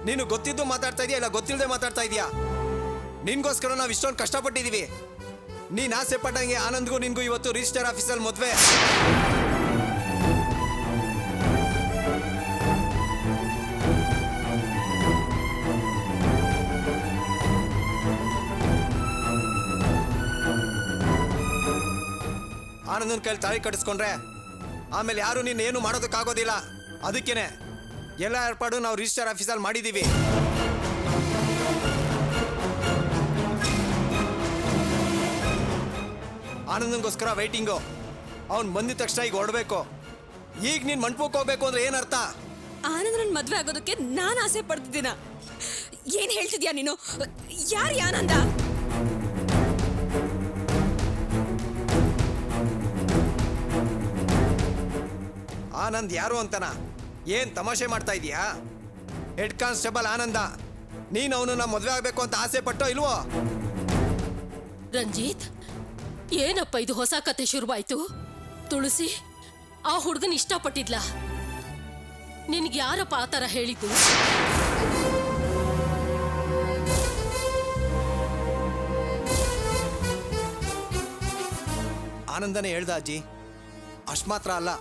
ನೀನು ಗೊತ್ತಿದ್ದು ಮಾತಾಡ್ತಾ ಇದೀಯಾ ಇಲ್ಲ ಗೊತ್ತಿಲ್ಲದೆ ಮಾತಾಡ್ತಾ ಇದೀಯಾ? ನಿನ್ಗೋಸ್ಕರ ನಾವು ಇಷ್ಟೊಂದು ಕಷ್ಟಪಟ್ಟಿದೀವಿ. ನೀನ್ ಆಸೆ ಪಟ್ಟಂಗೆ ಆನಂದ್ಗೂ ನಿನ್ಗೂ ಇವತ್ತು ರಿಜಿಸ್ಟರ್ ಆಫೀಸಲ್ಲಿ ಮದ್ವೆ. ಆನಂದನ ಕೈಲಿ ತಾಳಿ ಕಟ್ಟಿಸ್ಕೊಂಡ್ರೆ ಆಮೇಲೆ ಯಾರು ನೀನು ಏನು ಮಾಡೋದಕ್ಕಾಗೋದಿಲ್ಲ. ಅದಕ್ಕೇನೆ ಎಲ್ಲ ಏರ್ಪಾಡು ನಾವು ರಿಜಿಸ್ಟರ್ ಆಫೀಸಲ್ಲಿ ಮಾಡಿದ್ದೀವಿ. ಆನಂದನ್ಗೋಸ್ಕರ ವೈಟಿಂಗು. ಅವ್ನು ಬಂದಿದ ತಕ್ಷಣ ಈಗ ಹೊರಡ್ಬೇಕು. ಈಗ ನೀನು ಮಂಟಪಕ್ಕೆ ಹೋಗ್ಬೇಕು ಅಂದ್ರೆ ಏನರ್ಥ? ಆನಂದನ ಮದ್ವೆ ಆಗೋದಕ್ಕೆ ನಾನು ಆಸೆ ಪಡ್ತಿದ್ದೀನ? ಏನ್ ಹೇಳ್ತಿದ್ಯಾ ನೀನು? ಯಾರು ಆನಂದ? ಆನಂದ್ ಯಾರು ಅಂತನಾ? ಏನ್ ತಮಾಷೆ ಮಾಡ್ತಾ ಇದೀಯಾ? ಹೆಡ್ ಕಾನ್ಸ್ಟೇಬಲ್ ಆನಂದ. ನೀನು ಅವನನ್ನ ಮದ್ವೆ ಆಗ್ಬೇಕು ಅಂತ ಆಸೆ ಪಟ್ಟೋ ಇಲ್ವೋ? ರಂಜಿತ್, ಏನಪ್ಪ ಇದು ಹೊಸ ಕತೆ ಶುರುವಾಯ್ತು? ತುಳಸಿ ಆ ಹುಡುಗನ ಇಷ್ಟಪಟ್ಟಿದ್ಲ? ನಿನ್ಗೆ ಯಾರಪ್ಪ ಆ ಥರ ಹೇಳಿದ್ದು? ಆನಂದನೇ ಹೇಳ್ದ ಅಜ್ಜಿ. ಅಷ್ಟ್ ಮಾತ್ರ ಅಲ್ಲ,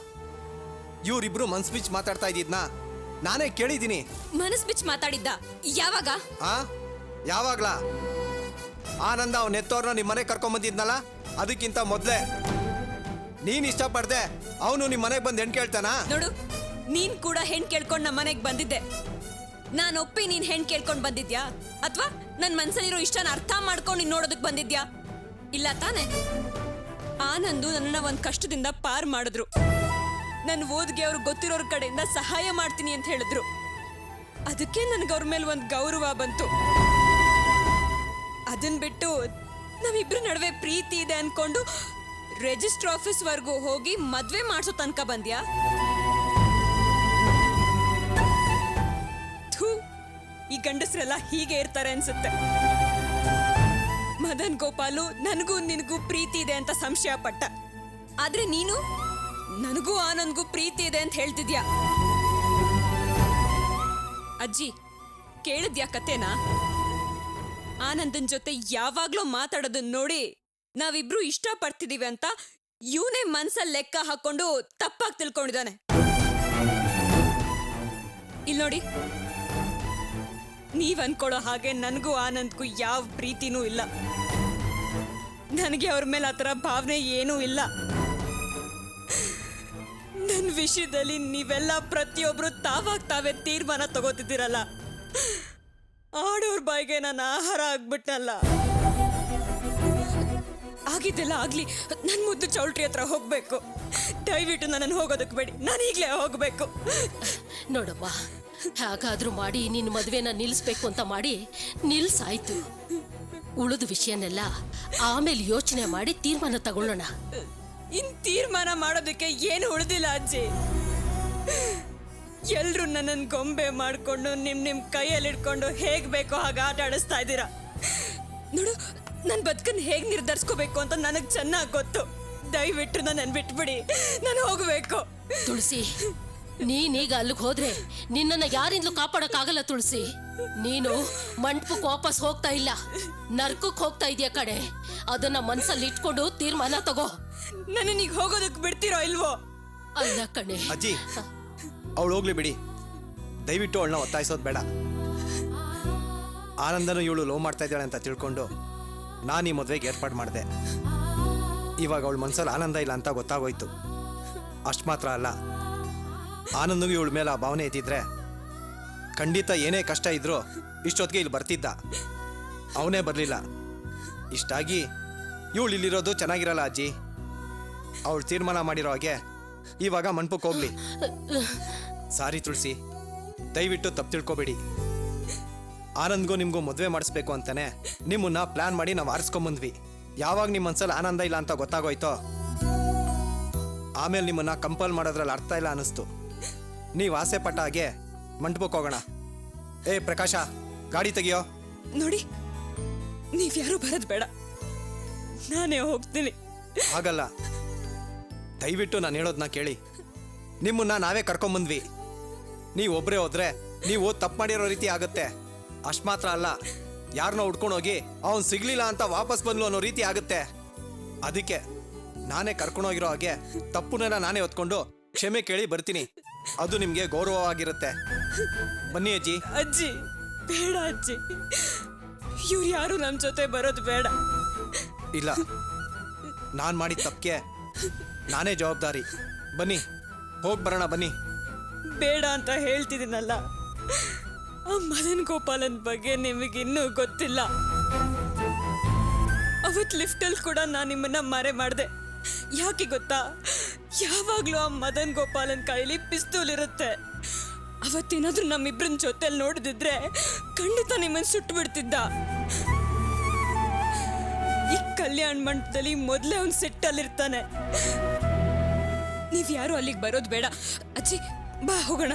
ಇವ್ರಿಬ್ರು ಮನ್ಸ್ ಬಿಚ್ಚಿ ಮಾತಾಡ್ತಾ ಇದ್ದಿದ್ನ ನಾನೇ ಕೇಳಿದ್ದೀನಿ. ಮನಸ್ ಬಿಚ್ಚಿ ಮಾತಾಡಿದ್ದ? ಯಾವಾಗ? ಯಾವಾಗ್ಲಾ? ಆನಂದ ಅವ್ನ ಎತ್ತೋರ್ನ ನಿಮ್ಮ ಮನೆಗೆ ಕರ್ಕೊಂಬಂದಿದ್ನಲ್ಲ, ಅದಕ್ಕಿಂತ ಮೊದ್ಲೇ. ನೀನ್ ಇಷ್ಟಪಡ್ದೆ ಅವನು ನಿಮ್ಮ ಮನೆಗೆ ಬಂದು ಹೆಣ್ ಕೇಳ್ತಾನ? ನೋಡು, ನೀನ್ ಕೂಡ ಹೆಣ್ ಕೇಳ್ಕೊಂಡ್ ನಮ್ಮ ಮನೆಗೆ ಬಂದಿದ್ದೆ. ನಾನು ಒಪ್ಪಿ ನೀನ್ ಹೆಣ್ ಕೇಳ್ಕೊಂಡ್ ಬಂದಿದ್ಯಾ ಅಥವಾ ನನ್ ಮನ್ಸಲ್ಲಿರೋ ಇಷ್ಟನ ಅರ್ಥ ಮಾಡ್ಕೊಂಡು ನೀನ್ ನೋಡೋದಕ್ ಬಂದಿದ್ಯಾ? ಇಲ್ಲ ತಾನೆ. ಆನಂದು ನನ್ನ ಒಂದ್ ಕಷ್ಟದಿಂದ ಪಾರ್ ಮಾಡಿದ್ರು. ನನ್ ಓದ್ಗೆ ಅವ್ರು ಗೊತ್ತಿರೋರ್ ಕಡೆಯಿಂದ ಸಹಾಯ ಮಾಡ್ತೀನಿ ಅಂತ ಹೇಳಿದ್ರು. ಅದಕ್ಕೆ ನನ್ಗೆ ಅವ್ರ ಮೇಲೆ ಒಂದ್ ಗೌರವ ಬಂತು. ಅದನ್ ಬಿಟ್ಟು ನಾವಿಬ್ರು ನಡುವೆ ಪ್ರೀತಿ ಇದೆ ಅನ್ಕೊಂಡು ರಿಜಿಸ್ಟರ್ ಆಫೀಸ್ ವರ್ಗೂ ಹೋಗಿ ಮದ್ವೆ ಮಾಡ್ಸೋ ತನಕ ಬಂದ್ಯಾ? ಥೂ, ಈ ಗಂಡಸ್ರೆಲ್ಲ ಹೀಗೆ ಇರ್ತಾರೆ ಅನ್ಸುತ್ತೆ. ಮದನ್ ಗೋಪಾಲು ನನಗೂ ನಿನಗೂ ಪ್ರೀತಿ ಇದೆ ಅಂತ ಸಂಶಯ ಪಟ್ಟ. ಆದ್ರೆ ನೀನು ನನಗೂ ಆನಂದ್ಗೂ ಪ್ರೀತಿ ಇದೆ ಅಂತ ಹೇಳ್ತಿದ್ಯಾ? ಅಜ್ಜಿ, ಕೇಳಿದ್ಯಾ ಕತೆನಾ? ಆನಂದನ್ ಜೊತೆ ಯಾವಾಗ್ಲೂ ಮಾತಾಡೋದನ್ನ ನೋಡಿ ನಾವಿಬ್ರು ಇಷ್ಟ ಪಡ್ತಿದೀವಿ ಅಂತ ಇವನೇ ಮನ್ಸಲ್ಲಿ ಲೆಕ್ಕ ಹಾಕೊಂಡು ತಪ್ಪಾಗಿ ತಿಳ್ಕೊಂಡಿದ್ದಾನೆ. ಇಲ್ಲಿ ನೋಡಿ, ನೀವ್ ಅನ್ಕೊಳ್ಳೋ ಹಾಗೆ ನನಗೂ ಆನಂದ್ಗೂ ಯಾವ ಪ್ರೀತಿನೂ ಇಲ್ಲ. ನನಗೆ ಅವ್ರ ಮೇಲೆ ಆ ಥರ ಭಾವನೆ ಏನೂ ಇಲ್ಲ. ನನ್ನ ವಿಷಯದಲ್ಲಿ ನೀವೆಲ್ಲ ಪ್ರತಿಯೊಬ್ರು ತಾವಾಗ ತಾವೇ ತೀರ್ಮಾನ ತಗೋತಿದ್ದೀರಲ್ಲ, ಆಡೋರ್ ಬಾಯಿಗೆ ನಾನು ಆಹಾರ ಆಗ್ಬಿಟ್ಟಲ್ಲ. ಆಗಿದ್ದೆಲ್ಲ ಆಗ್ಲಿ, ನನ್ ಮುದ್ದು ಚೌಲ್ಟ್ರಿ ಹತ್ರ ಹೋಗ್ಬೇಕು. ದಯವಿಟ್ಟು ನನ್ನನ್ನು ಹೋಗೋದಕ್ಕೆ ಬೇಡಿ, ನಾನು ಈಗಲೇ ಹೋಗ್ಬೇಕು. ನೋಡವ್ವ, ಹಾಗಾದ್ರೂ ಮಾಡಿ ನಿನ್ನ ಮದುವೆನ ನಿಲ್ಲಿಸ್ಬೇಕು ಅಂತ ಮಾಡಿ ನಿಲ್ಸಾಯ್ತು. ಉಳಿದ ವಿಷಯನೆಲ್ಲ ಆಮೇಲೆ ಯೋಚನೆ ಮಾಡಿ ತೀರ್ಮಾನ ತಗೊಳ್ಳೋಣ. ಇನ್ ತೀರ್ಮಾನ ಮಾಡೋದಕ್ಕೆ ಏನು ಉಳಿದಿಲ್ಲ ಅಜ್ಜಿ. ಎಲ್ರು ನನ್ನನ್ನು ಗೊಂಬೆ ಮಾಡ್ಕೊಂಡು ನಿಮ್ ಕೈಯಲ್ಲಿ ಇಟ್ಕೊಂಡು ಹೇಗ್ ಬೇಕೋ ಹಾಗೆ ಆಟ ಆಡಿಸ್ತಾ ಇದ್ದೀರಾ. ನೋಡು, ನನ್ ಬದುಕನ್ನು ಹೇಗ್ ನಿರ್ಧರಿಸ್ಕೋಬೇಕು ಅಂತ ನನಗ್ ಚೆನ್ನಾಗಿ ಗೊತ್ತು. ದಯವಿಟ್ಟು ನನ್ನನ್ನು ಬಿಟ್ಬಿಡಿ, ನಾನು ಹೋಗ್ಬೇಕು. ತುಳಸಿ, ನೀನೀಗ ಅಲ್ಲಿಗೆ ಹೋದ್ರೆ ನಿನ್ನನ್ನು ಯಾರಿಂದಲೂ ಕಾಪಾಡಕ್ಕಾಗಲ್ಲ ತುಳಸಿ. ನೀನು ಮಂಟಪಕ್ಕೆ ವಾಪಸ್ ಹೋಗ್ತಾ ಇಲ್ಲ, ನರ್ಕಕ್ಕೆ ಹೋಗ್ತಾ ಇದೆಯಾ ಕಡೆ. ಅದನ್ನ ಮನ್ಸಲ್ಲಿ ಇಟ್ಕೊಂಡು ತೀರ್ಮಾನ ತಗೋ. ನನ್ನೀಗ ಹೋಗೋದಕ್ಕೆ ಬಿಡ್ತಿರೋ ಇಲ್ವೋ? ಅಲ್ಲ ಕಣೆ ಅಜ್ಜಿ, ಅವಳು ಹೋಗ್ಲಿ ಬಿಡಿ. ದಯವಿಟ್ಟು ಅವಳನ್ನ ಒತ್ತಾಯಿಸೋದು ಬೇಡ. ಆನಂದನು ಇವಳು ಲವ್ ಮಾಡ್ತಾ ಇದ್ದಾಳೆ ಅಂತ ತಿಳ್ಕೊಂಡು ನಾನು ಈ ಮದುವೆಗೆ ಏರ್ಪಾಡು ಮಾಡಿದೆ. ಇವಾಗ ಅವಳ ಮನ್ಸಲ್ಲಿ ಆನಂದ ಇಲ್ಲ ಅಂತ ಗೊತ್ತಾಗೋಯ್ತು. ಅಷ್ಟು ಮಾತ್ರ ಅಲ್ಲ, ಆನಂದಿಗೂ ಇವಳ ಮೇಲೆ ಆ ಭಾವನೆ ಇದ್ದಿದ್ರೆ ಖಂಡಿತ ಏನೇ ಕಷ್ಟ ಇದ್ರೂ ಇಷ್ಟೊತ್ತಿಗೆ ಇಲ್ಲಿ ಬರ್ತಿದ್ದ. ಅವನೇ ಬರಲಿಲ್ಲ. ಇಷ್ಟಾಗಿ ಇವಳು ಇಲ್ಲಿರೋದು ಚೆನ್ನಾಗಿರಲ್ಲ ಅಜ್ಜಿ. ಅವಳು ತೀರ್ಮಾನ ಮಾಡಿರೋ ಹಾಗೆ ಇವಾಗ ಮಂಟಪಕ್ಕೆ ಹೋಗ್ಲಿ. ಸಾರಿ ತುಳಸಿ, ದಯವಿಟ್ಟು ತಪ್ಪು ತಿಳ್ಕೊಬೇಡಿ. ಆನಂದ್ಗೂ ನಿಮಗೂ ಮದುವೆ ಮಾಡಿಸ್ಬೇಕು ಅಂತಾನೆ ನಿಮ್ಮನ್ನ ಪ್ಲಾನ್ ಮಾಡಿ ನಾವು ಆರಿಸ್ಕೊಂಬಂದ್ವಿ. ಯಾವಾಗ ನಿಮ್ಮ ಮನ್ಸಲ್ಲಿ ಆನಂದ ಇಲ್ಲ ಅಂತ ಗೊತ್ತಾಗೋಯ್ತೋ ಆಮೇಲೆ ನಿಮ್ಮನ್ನ ಕಂಪಲ್ ಮಾಡೋದ್ರಲ್ಲಿ ಅರ್ಥ ಇಲ್ಲ ಅನ್ನಿಸ್ತು. ನೀವು ಆಸೆ ಪಟ್ಟ ಹಾಗೆ ಮಂಟಪಕ್ಕೆ ಹೋಗೋಣ. ಏ ಪ್ರಕಾಶ, ಗಾಡಿ ತೆಗಿಯೋ. ನೋಡಿ, ನೀವ್ಯಾರು ಬರೋದು ಬೇಡ, ನಾನೇ ಹೋಗ್ತೀನಿ. ಹಾಗಲ್ಲ, ದಯವಿಟ್ಟು ನಾನು ಹೇಳೋದನ್ನ ಕೇಳಿ. ನಿಮ್ಮನ್ನ ನಾವೇ ಕರ್ಕೊಂಬಂದ್ವಿ. ನೀವು ಒಬ್ಬರೇ ಹೋದ್ರೆ ನೀವು ತಪ್ಪು ಮಾಡಿರೋ ರೀತಿ ಆಗುತ್ತೆ. ಅಷ್ಟು ಮಾತ್ರ ಅಲ್ಲ, ಯಾರನ್ನ ಹುಡ್ಕೊಂಡು ಹೋಗಿ ಅವನು ಸಿಗ್ಲಿಲ್ಲ ಅಂತ ವಾಪಸ್ ಬಂದ್ಲು ಅನ್ನೋ ರೀತಿ ಆಗುತ್ತೆ. ಅದಕ್ಕೆ ನಾನೇ ಕರ್ಕೊಂಡೋಗಿರೋ ಹಾಗೆ ತಪ್ಪುನೆಲ್ಲ ನಾನೇ ಹೊತ್ಕೊಂಡು ಕ್ಷಮೆ ಕೇಳಿ ಬರ್ತೀನಿ. ಅದು ನಿಮಗೆ ಗೌರವವಾಗಿರುತ್ತೆ. ಬನ್ನಿ ಅಜ್ಜಿ. ಅಜ್ಜಿ ಬೇಡ ಅಜ್ಜಿ, ಇವ್ರು ಯಾರು ನಮ್ಮ ಜೊತೆ ಬರೋದು ಬೇಡ. ಇಲ್ಲ, ನಾನು ಮಾಡಿದ ತಪ್ಪಿಗೆ ನಾನೇ ಜವಾಬ್ದಾರಿ. ಬನ್ನಿ ಹೋಗಿ ಬರೋಣ. ಬನ್ನಿ. ಬೇಡ ಅಂತ ಹೇಳ್ತಿದ್ದೀನಲ್ಲ, ಆ ಮದನ್ ಗೋಪಾಲನ್ ಬಗ್ಗೆ ನಿಮಗಿನ್ನೂ ಗೊತ್ತಿಲ್ಲ. ಅವತ್ ಲಿಫ್ಟಲ್ಲಿ ಕೂಡ ನಾನು ನಿಮ್ಮನ್ನ ಮರೆ ಮಾಡಿದೆ. ಯಾಕೆ ಗೊತ್ತಾ? ಯಾವಾಗ್ಲೂ ಆ ಮದನ್ ಗೋಪಾಲನ್ ಕೈಲಿ ಪಿಸ್ತೂಲ್ ಇರುತ್ತೆ. ಅವತ್ತೇನಾದ್ರೂ ನಮ್ಮಿಬ್ರನ್ ಜೊತೆಲಿ ನೋಡಿದಿದ್ರೆ ಖಂಡಿತ ನಿಮ್ಮನ್ನ ಸುಟ್ಟು ಬಿಡ್ತಿದ್ದ. ಈ ಕಲ್ಯಾಣ ಮಂಟಪದಲ್ಲಿ ಮೊದಲೇ ಅವ್ನು ಸೆಟ್ಟಲ್ಲಿರ್ತಾನೆ. ನೀವ್ಯಾರು ಅಲ್ಲಿಗೆ ಬರೋದು ಬೇಡ. ಅಜ್ಜಿ ಬಾ ಹೋಗೋಣ.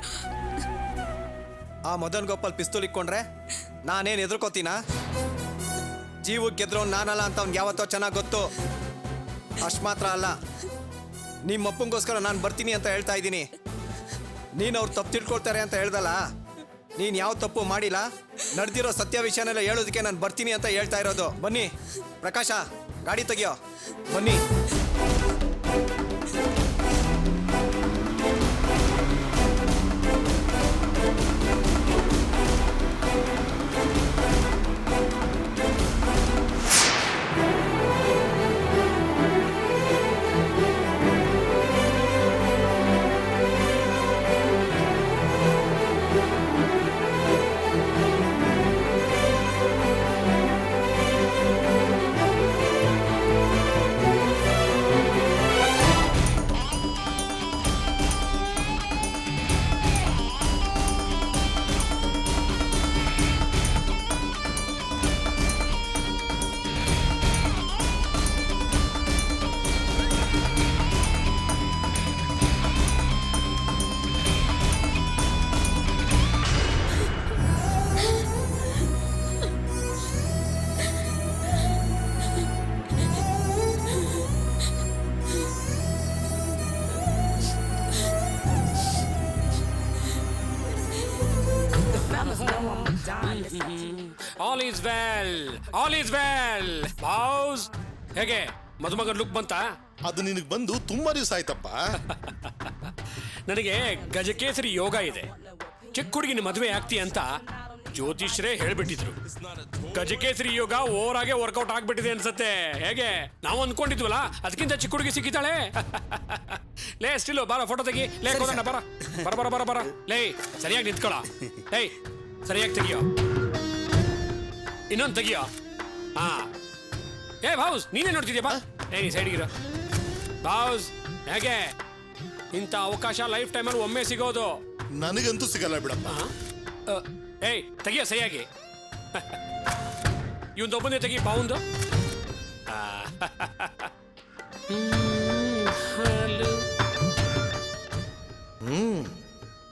ಆ ಮದನ್ ಗೋಪಾಲ್ ಪಿಸ್ತೂಲ್ ಇಕ್ಕೊಂಡ್ರೆ ನಾನೇನು ಎದುರ್ಕೋತೀನ? ಜೀವಕ್ಕೆ ಗೆದ್ರು ನಾನಲ್ಲ ಅಂತ ಅವ್ನಿಗೆ ಯಾವತ್ತೋ ಚೆನ್ನಾಗಿ ಗೊತ್ತು. ಅಷ್ಟು ಮಾತ್ರ ಅಲ್ಲ, ನಿಮ್ಮ ಅಪ್ಪಂಗೋಸ್ಕರ ನಾನು ಬರ್ತೀನಿ ಅಂತ ಹೇಳ್ತಾ ಇದ್ದೀನಿ. ನೀನು ಅವ್ರು ತಪ್ಪು ತಿಳ್ಕೊಳ್ತಾರೆ ಅಂತ ಹೇಳ್ದಲ್ಲ, ನೀನು ಯಾವ ತಪ್ಪು ಮಾಡಿಲ್ಲ, ನಡೆದಿರೋ ಸತ್ಯ ವಿಷಯನೆಲ್ಲ ಹೇಳೋದಕ್ಕೆ ನಾನು ಬರ್ತೀನಿ ಅಂತ ಹೇಳ್ತಾ ಇರೋದು. ಬನ್ನಿ ಪ್ರಕಾಶ, ಗಾಡಿ ತೆಗಿಯೋ. ಬನ್ನಿ. All is well, all is well. Boss, ಹೇಗೆ ಮದುಮಗನ್ ಲುಕ್ ಬಂತ? ಅದು ನಿನಗೆ ಬಂದು ತುಂಬಾ ದಿವಸ ಆಯ್ತಪ್ಪ. ನನಗೆ ಗಜಕೇಸರಿ ಯೋಗ ಇದೆ. ಚಿಕ್ಕ ಹುಡುಗಿನ ಮದುವೆ ಆಗ್ತಿ ಅಂತ ಜ್ಯೋತಿಷ್ರೇ ಹೇಳ್ಬಿಟ್ಟಿದ್ರು. ಗಜಕೇಸರಿ ಯೋಗ ಓವರ್ ಆಗಿ ವರ್ಕೌಟ್ ಆಗ್ಬಿಟ್ಟಿದೆ ಅನ್ಸತ್ತೆ. ಹೇಗೆ ನಾವು ಅನ್ಕೊಂಡಿದ್ವಲ್ಲ, ಅದಕ್ಕಿಂತ ಚಿಕ್ಕ ಹುಡುಗಿ ಸಿಕ್ಕಿತಾಳೆ. ಲೇ ಸ್ಟಿಲ್ ಬಾರ, ಫೋಟೋ ತೆಗಿ. ಲೇ ಕೋದಣ್ಣ ಬರ ಬರ ಬರ ಬರ ಬರ. ಲೇ ಸರಿಯಾಗಿ ನಿಂತ್ಕೊಳ. ಲೇ ಸರಿಯಾಗಿ ತೆಗಿಯೋ. ಇನ್ನೊಂದು ತೆಗಿಯೋ. ಹಾ. ಏ ಬಾಸ್, ನೀನೇ ನೋಡ್ತಿದ್ಯಪ್ಪ. ಏ ನೀ ಸೈಡ್ಗಿರೋ. ಬಾಸ್, ಹೇಗೆ ಇಂಥ ಅವಕಾಶ ಲೈಫ್ ಟೈಮಲ್ಲಿ ಒಮ್ಮೆ ಸಿಗೋದು. ನನಗಂತೂ ಸಿಗಲ್ಲ ಬಿಡಪ್ಪ. ಏಯ್ ತೆಗಿಯ ಸರಿಯಾಗಿ. ಇವೊಂದೊಬ್ಬನೇ ತೆಗಿ ಪಾವಂದು.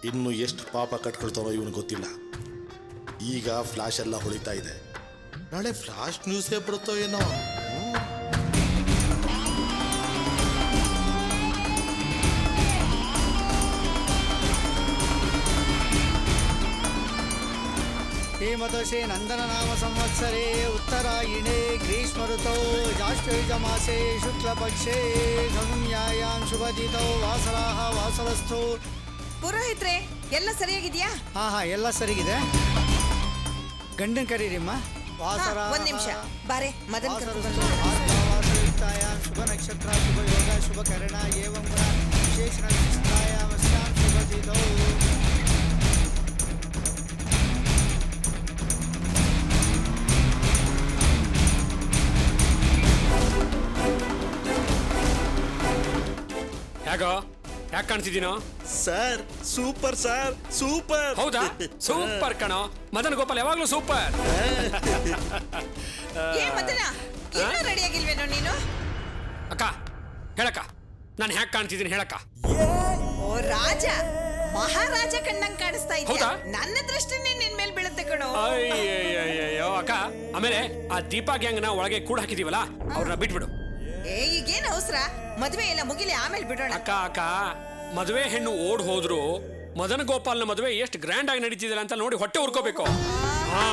ಇನ್ನು ಎಷ್ಟು ಪಾಪ ಕಟ್ಕೊಳ್ತಾನೋ ಇವನು ಗೊತ್ತಿಲ್ಲ. ಈಗ ಫ್ಲಾಶ್ ಎಲ್ಲ ಹೊಳಿತಾ ಇದೆ. ನಾಳೆ ಫ್ಲಾಶ್ ನ್ಯೂಸೇ ಬರುತ್ತೋ ಏನೋ. हेमतशे नंदननाम संवत्सरे उत्तरायणे ग्रीष्म ऋतौ ज्येष्ठमासे शुक्लपक्षे गम्यायां शुभदितौ वासराः वासरस्थौ. ಪುರೋಹಿತ್ರೆ, ಎಲ್ಲ ಸರಿಯಾಗಿದ್ಯಾ? ಹಾ ಹಾ, ಎಲ್ಲ ಸರಿಗಿದೆ. ಗಂಡನ್ ಕರೀರಿಮ್ಮ. ಒಂದ್ ನಿಮಿಷ ಬಾರೆ, ಮದನ್ ವಾಸಯುಕ್ತಾಯಾಂ ಶುಭ ನಕ್ಷತ್ರ ಶುಭ ಯೋಗ ಶುಭ ಕರಣ ಏವಂ ಗುಣ ವಿಶೇಷಣ ವಿಶಿಷ್ಟಾಯಾಂ ಅಸ್ಯಾಂ ಶುಭದಿತೌ. ಹೇಗೋ, ಯಾಕೆ ಕಾಣ್ತಿದ್ದೀನೋ? Sir super, sir super. ಹೌದಾ? ಸೂಪರ್ ಕಣೋ. ಮದನ್ ಗೋಪಾಲ್ ಯಾವಾಗ್ಲೂ ಸೂಪರ್. ಏ ಮದನ, ಇನ್ನೂ ರೆಡಿ ಆಗಿಲ್ವೇನೋ ನೀನು? ಅಕ್ಕ ಹೇಳಕ್ಕ, ನಾನು ಹ್ಯಾಕ್ ಕಾಣ್ತಿದ್ದೀನಿ ಹೇಳಕ್ಕ. ಓ ರಾಜ, ಮಹಾರಾಜ ಕಣ್ಣಂಗ್ ಕಾಣಿಸ್ತಾ ಇದ್ಯಾ. ಹೌದಾ? ನನ್ನ ದೃಷ್ಟಿನೇ ನಿನ್ ಮೇಲೆ ಬೀಳುತ್ತೆ ಕಣೋ. ಅಯ್ಯಯ್ಯೋ ಅಕ್ಕ, ಆಮೇಲೆ ಆ ದೀಪಾ ಗ್ಯಾಂಗ್ನ ಒಳಗೆ ಕೂಡ ಹಾಕಿದೀವಲ್ಲ, ಅವ್ರನ್ನ ಬಿಟ್ಬಿಡು. ಏ ಈಗೇನ್ ಅವಸರ, ಮದ್ವೆ ಎಲ್ಲ ಮುಗಿಲಿ, ಆಮೇಲೆ ಬಿಡೋಣ. ಅಕ್ಕ ಅಕ್ಕ, ಮದುವೆ ಹೆಣ್ಣು ಓಡ್ ಹೋದ್ರು ಮದನ ಗೋಪಾಲ್ನ ಮದುವೆ ಎಷ್ಟು ಗ್ರ್ಯಾಂಡ್ ಆಗಿ ನಡೀತಿದೆ ಅಂತ ನೋಡಿ ಹೊಟ್ಟೆ ಉರ್ಕೋಬೇಕು. ಹಾ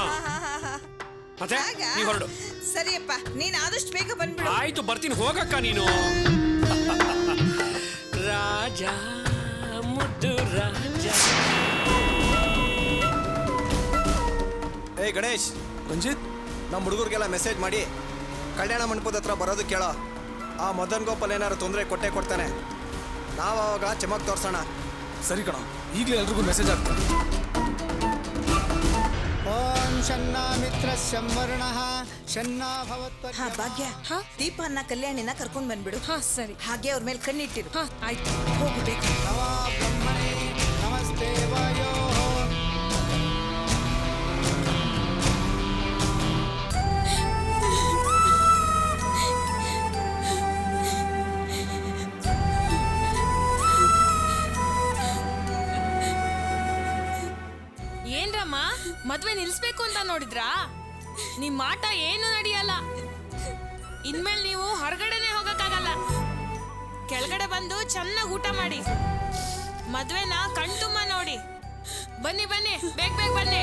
ಮತ್ತೆ ನೀ ಹೊರಡು. ಸರಿಯಪ್ಪ, ನೀನ್ ಆದಷ್ಟು ಬೇಗ ಬಂದ್ಬಿಡು. ಆಯ್ತು ಬರ್ತೀನಿ, ಹೋಗಕ್ಕ ನೀನು. ರಾಜ ಮುದ್ದು ರಾಜ. ಏಯ್ ಗಣೇಶ್, ರಂಜಿತ್, ನಮ್ಮ ಹುಡುಗರಿಗೆಲ್ಲ ಮೆಸೇಜ್ ಮಾಡಿ ಕಲ್ಯಾಣ ಮಂಟಪದ ಹತ್ರ ಬರೋದು ಕೇಳೋ. ಆ ಮದನ್ ಗೋಪಾಲ್ ಏನಾದ್ರು ತೊಂದರೆ ಕೊಡ್ತಾನೆ. ನಾವು ಅವಾಗ ಚಮಕ್ ತೋರ್ಸೋಣ. ಸರಿ ಕಣ, ಈಗಲೇ ಎಲ್ರಿಗೂ ಮೆಸೇಜ್ ಆಗ್ತದೆ. ಓಂ ಶನ್ನಾ ಮಿತ್ರ ಸಂವರ್ಣಃ ಶನ್ನಾ ಭವತ್ವ. ಹಾ ಭಾಗ್ಯ, ದೀಪನ್ನ ಕಲ್ಯಾಣಿನ ಕರ್ಕೊಂಡ್ ಬಂದ್ಬಿಡು. ಹಾ ಸರಿ. ಹಾಗೆ ಅವ್ರ ಮೇಲೆ ಕಣ್ಣಿಟ್ಟಿರು. ಹಾ ಆಯ್ತು. ಹೋಗ್ಬೇಕು. ನಮೋ ಬ್ರಹ್ಮಣೇ ನಮಸ್ತೆ ವಾಯೋ. ಏನ್ರಮ್ಮ, ಮದ್ವೆ ನಿಲ್ಸ್ಬೇಕು ಅಂತ ನೋಡಿದ್ರಾ? ನಿಮ್ ಆಟ ಏನು ನಡೆಯಲ್ಲ. ಇನ್ಮೇಲೆ ನೀವು ಹೊರಗಡೆನೆ ಹೋಗಕ್ಕಾಗಲ್ಲ. ಕೆಳಗಡೆ ಬಂದು ಚೆನ್ನಾಗಿ ಊಟ ಮಾಡಿ, ಮದ್ವೆನ ಕಣ್ತುಂಬ ನೋಡಿ. ಬನ್ನಿ ಬನ್ನಿ, ಬೇಗ ಬೇಗ ಬನ್ನಿ.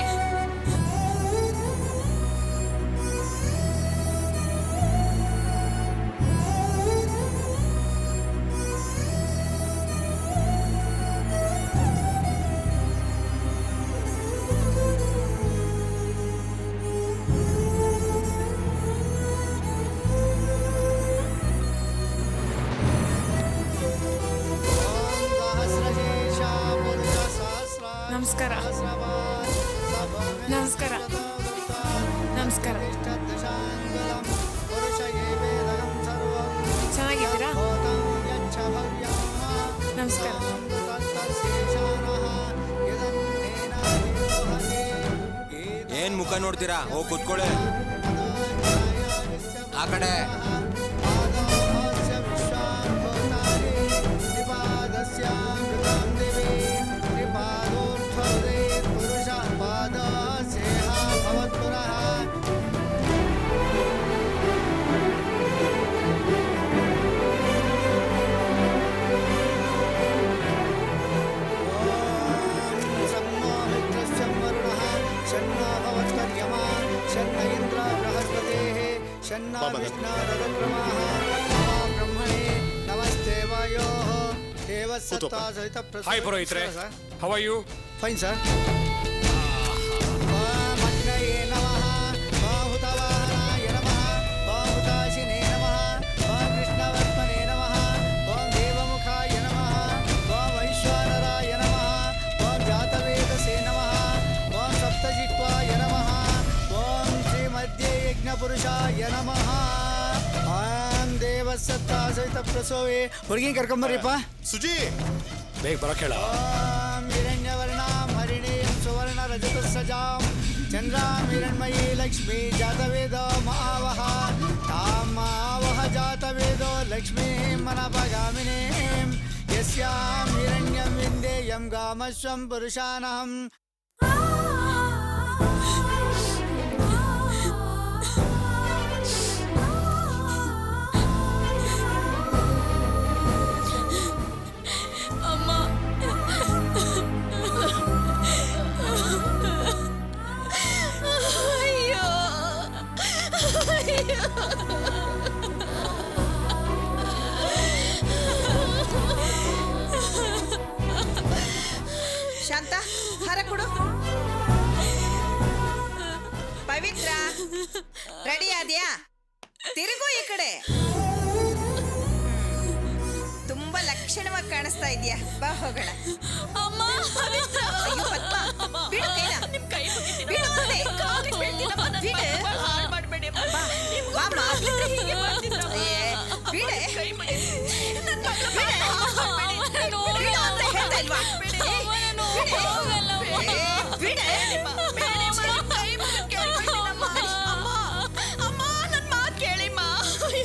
ನಮಸ್ಕಾರ. ನಮಸ್ಕಾರ. ನಮಸ್ಕಾರ. ಚೆನ್ನಾಗಿದ್ದೀರಾ? ನಮಸ್ಕಾರ. ಏನ್ ಮುಖ ನೋಡ್ತೀರಾ? ಹೋಗಿ ಕೂತ್ಕೊಳ್ಳಿ ಆ ಕಡೆ. ಹಾಯ್ ಪುರೋಹಿತ್ರೆ, how are you? Fine sir. ಪುರುಷಾಯ ನಮಃ. ಓಂ ದೇವಸತ್ತ ಸಹಿತ ಪ್ರಸೋವೆ. ಹುಡುಗಿ ಕರ್ಕೊಂಬರ್ರಿಪ್ಪ. ಸುಜಿ, ಬೇಗ ಬರೋಕ್ ಹೇಳ. ಓಂ ಹಿರಣ್ಯವರ್ಣಾಂ ಹರಿಣೀಂ ಸುವರ್ಣ ರಜತ ಸಜಾಂ ಚಂದ್ರಾಂ ಹಿರಣ್ಮಯೀ ಲಕ್ಷ್ಮೀ ಜಾತವೇದ ಮಾವಹ ತಾಂ ಮಾವಹ ಜಾತವೇದೋ ಲಕ್ಷ್ಮೀಂ ಮನಪಗಾಮಿನೀಂ ಯಸ್ಯಾಂ ಹಿರಣ್ಯಂ ವಿಂದೇಯಂ ಗಾಮಶ್ವಂ ಪುರುಷಾನಹಂ. ಶಾಂತ, ಹಾರ ಕೊಡು. ಪವಿತ್ರ, ರೆಡಿ ಆದ್ಯಾ? ತಿರುಗು ಈ ಕಡೆ. ತುಂಬಾ ಲಕ್ಷಣವಾಗಿ ಕಾಣಿಸ್ತಾ ಇದೆಯಾ. ಬಾ ಹೋಗೋಣ. ಅಯ್ಯೋ ಪದ್ಮ, ಬಿಡು ಕೈನ. ಬಿಡು ಅಂದೆ. ಬಿಡು. ಬಾ, ಬಾಮ್ಮ. ಏ, ಬಿಡೆ. ಬಿಡು ಅಂತ ಹೇಳ್ತಾ ಇಲ್ವಾ?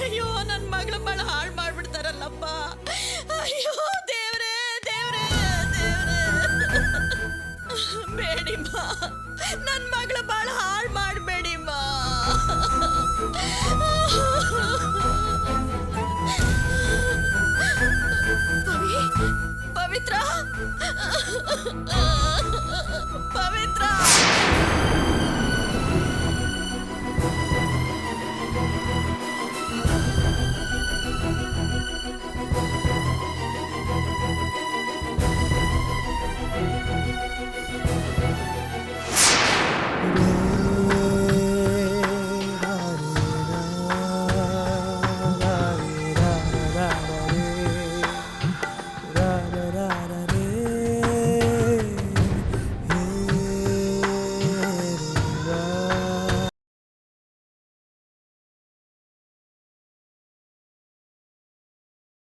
ಅಯ್ಯೋ, ನನ್ ಮಗಳು ಬಹಳ ಹಾಳು ಮಾಡ್ಬಿಡ್ತಾರಲ್ಲಪ್ಪ. ಅಯ್ಯೋ ದೇವ್ರೇ, ದೇವ್ರೇ, ದೇವ್ರೇ. ಬೇಡಿಮ್ಮ, ನನ್ ಮಗಳ ಬಹಳ ಹಾಳು ಮಾಡ್ಬೇಡಿಮ್ಮ. ಪವಿತ್ರ, ಪವಿತ್ರ